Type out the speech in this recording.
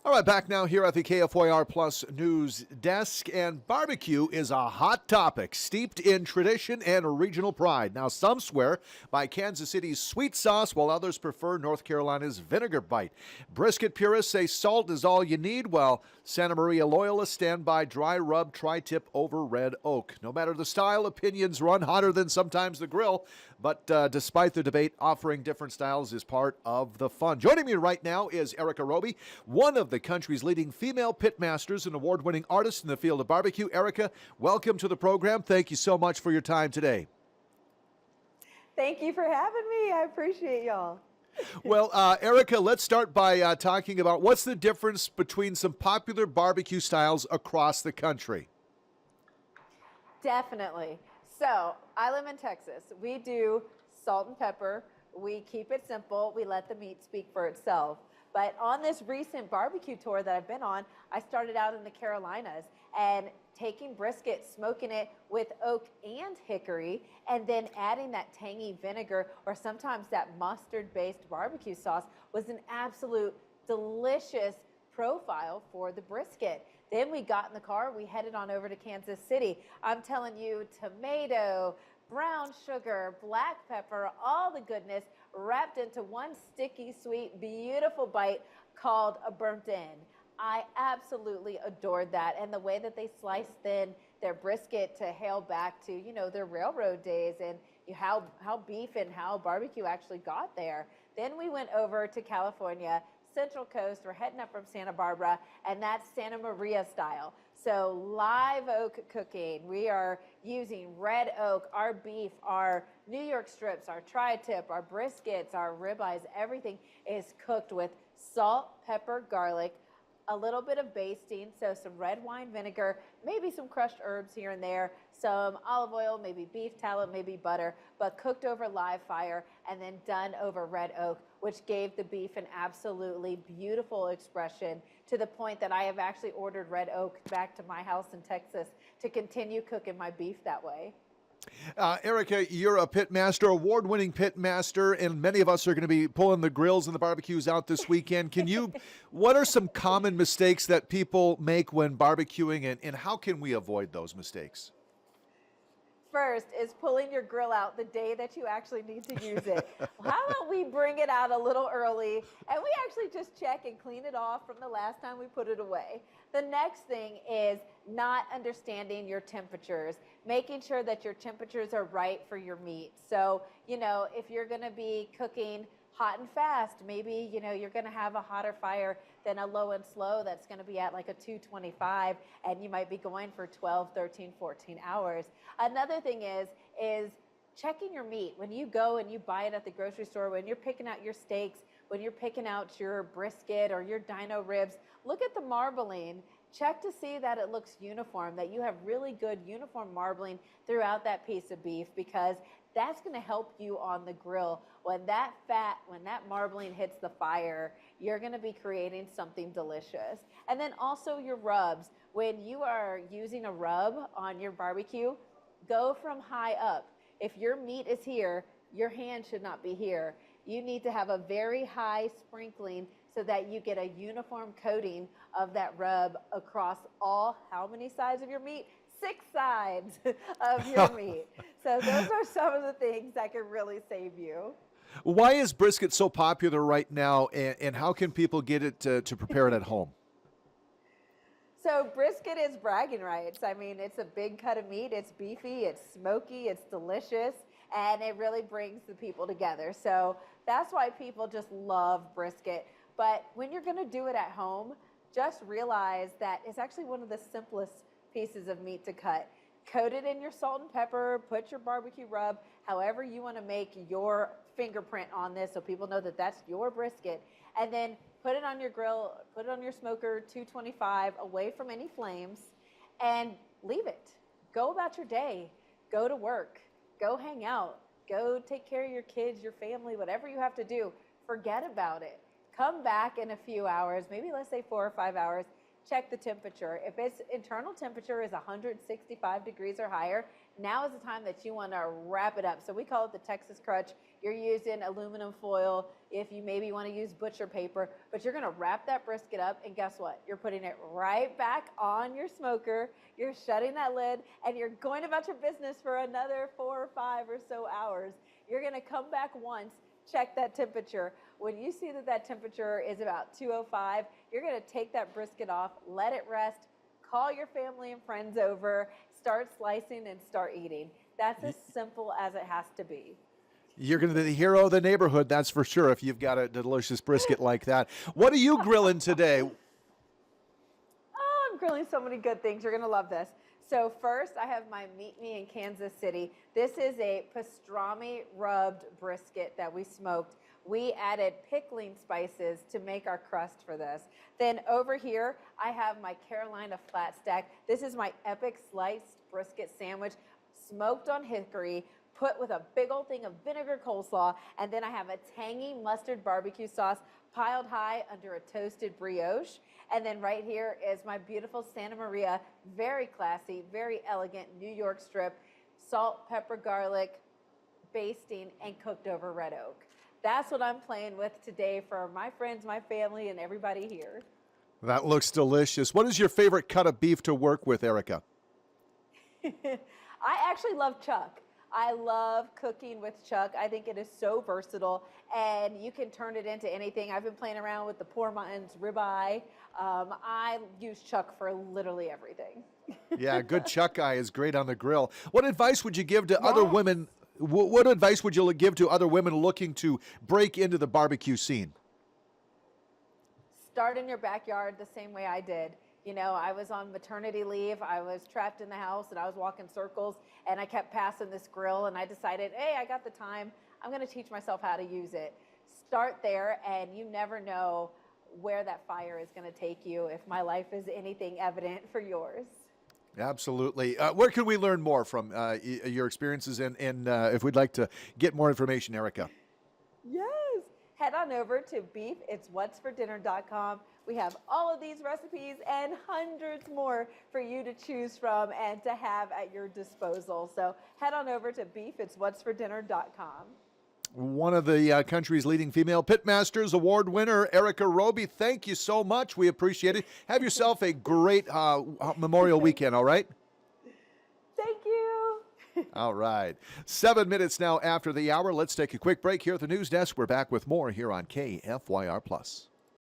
All right, back now here at the KFYR Plus News Desk, and barbecue is a hot topic, steeped in tradition and regional pride. Now, some swear by Kansas City's sweet sauce, while others prefer North Carolina's vinegar bite. Brisket purists say salt is all you need, while Santa Maria loyalists stand by dry rub tri-tip over red oak. No matter the style, opinions run hotter than sometimes the grill, but despite the debate, offering different styles is part of the fun. Joining me right now is Erica Roby, one of the country's leading female pitmasters and award-winning artist in the field of barbecue. Erica, welcome to the program. Thank you so much for your time today. Thank you for having me. I appreciate y'all. Well, Erica, let's start by talking about what's the difference between some popular barbecue styles across the country. Definitely. So I live in Texas. We do salt and pepper. We keep it simple. We let the meat speak for itself. But on this recent barbecue tour that I've been on, I started out in the Carolinas and taking brisket, smoking it with oak and hickory, and then adding that tangy vinegar or sometimes that mustard-based barbecue sauce was an absolute delicious profile for the brisket. Then we got in the car, we headed on over to Kansas City. I'm telling you, tomato, brown sugar, black pepper, all the goodness wrapped into one sticky, sweet, beautiful bite called a burnt end. I absolutely adored that, and the way that they sliced thin their brisket to hail back to, their railroad days and how beef and how barbecue actually got there. Then we went over to California, Central Coast. We're heading up from Santa Barbara, and that's Santa Maria style. So live oak cooking. We are using red oak, our beef, our New York strips, our tri-tip, our briskets, our ribeyes, everything is cooked with salt, pepper, garlic, a little bit of basting, so some red wine vinegar, maybe some crushed herbs here and there, some olive oil, maybe beef tallow, maybe butter, but cooked over live fire and then done over red oak, which gave the beef an absolutely beautiful expression, to the point that I have actually ordered red oak back to my house in Texas to continue cooking my beef that way. Erica, you're a pit master, award-winning pit master, and many of us are going to be pulling the grills and the barbecues out this weekend. What are some common mistakes that people make when barbecuing, and how can we avoid those mistakes? First is pulling your grill out the day that you actually need to use it. How about we bring it out a little early and we actually just check and clean it off from the last time we put it away. The next thing is not understanding your temperatures, making sure that your temperatures are right for your meat. So, if you're going to be cooking hot and fast, maybe, you're going to have a hotter fire than a low and slow that's going to be at like a 225, and you might be going for 12, 13, 14 hours. Another thing is checking your meat. When you go and you buy it at the grocery store, when you're picking out your steaks, when you're picking out your brisket or your dino ribs, look at the marbling. Check to see that it looks uniform, that you have really good uniform marbling throughout that piece of beef, because that's going to help you on the grill. When that marbling hits the fire, you're going to be creating something delicious. And then also your rubs. When you are using a rub on your barbecue, go from high up. If your meat is here, your hand should not be here. You need to have a very high sprinkling so that you get a uniform coating of that rub across all, how many sides of your meat? 6 sides of your meat. So those are some of the things that can really save you. Why is brisket so popular right now, and how can people get it to prepare it at home? So brisket is bragging rights. I mean, it's a big cut of meat. It's beefy, it's smoky, it's delicious, and it really brings the people together. So that's why people just love brisket. But when you're going to do it at home, just realize that it's actually one of the simplest pieces of meat to cut. Coat it in your salt and pepper, put your barbecue rub, however you want to make your fingerprint on this so people know that that's your brisket, and then put it on your grill, put it on your smoker, 225, away from any flames, and leave it. Go about your day. Go to work. Go hang out. Go take care of your kids, your family, whatever you have to do. Forget about it. Come back in a few hours, maybe let's say 4 or 5 hours, check the temperature. If its internal temperature is 165 degrees or higher, now is the time that you want to wrap it up. So we call it the Texas crunch. you're using aluminum foil, if you maybe want to use butcher paper, but you're going to wrap that brisket up, and guess what? You're putting it right back on your smoker, you're shutting that lid, and you're going about your business for another 4 or 5 or so hours. You're going to come back once, check that temperature. When you see that that temperature is about 205, you're going to take that brisket off, let it rest, call your family and friends over, start slicing and start eating. That's as simple as it has to be. You're going to be the hero of the neighborhood, that's for sure, if you've got a delicious brisket like that. What are you grilling today? Oh, I'm grilling so many good things. You're going to love this. So first, I have my Meet Me in Kansas City. This is a pastrami rubbed brisket that we smoked. We added pickling spices to make our crust for this. Then over here, I have my Carolina flat stack. This is my epic sliced brisket sandwich, smoked on hickory, put with a big old thing of vinegar coleslaw, and then I have a tangy mustard barbecue sauce piled high under a toasted brioche. And then right here is my beautiful Santa Maria, very classy, very elegant New York strip, salt, pepper, garlic, basting, and cooked over red oak. That's what I'm playing with today for my friends, my family, and everybody here. That looks delicious. What is your favorite cut of beef to work with, Erica? I actually love chuck. I love cooking with chuck. I think it is so versatile, and you can turn it into anything. I've been playing around with the poor man's ribeye. I use chuck for literally everything. Yeah, good chuck eye is great on the grill. What advice would you give to other women? What advice would you give to other women looking to break into the barbecue scene? Start in your backyard the same way I did. You know, I was on maternity leave. I was trapped in the house and I was walking circles and I kept passing this grill and I decided, hey, I got the time. I'm going to teach myself how to use it. Start there, and you never know where that fire is going to take you if my life is anything evident for yours. Absolutely. Where can we learn more from your experiences and if we'd like to get more information, Erica? Yes. Head on over to beefitswhatsfordinner.com. We have all of these recipes and hundreds more for you to choose from and to have at your disposal. So head on over to beefitswhatsfordinner.com. One of the country's leading female pitmasters, award winner Erica Roby, thank you so much. We appreciate it. Have yourself a great Memorial weekend, all right? Thank you. All right. 7 minutes now after the hour. Let's take a quick break here at the news desk. We're back with more here on KFYR+.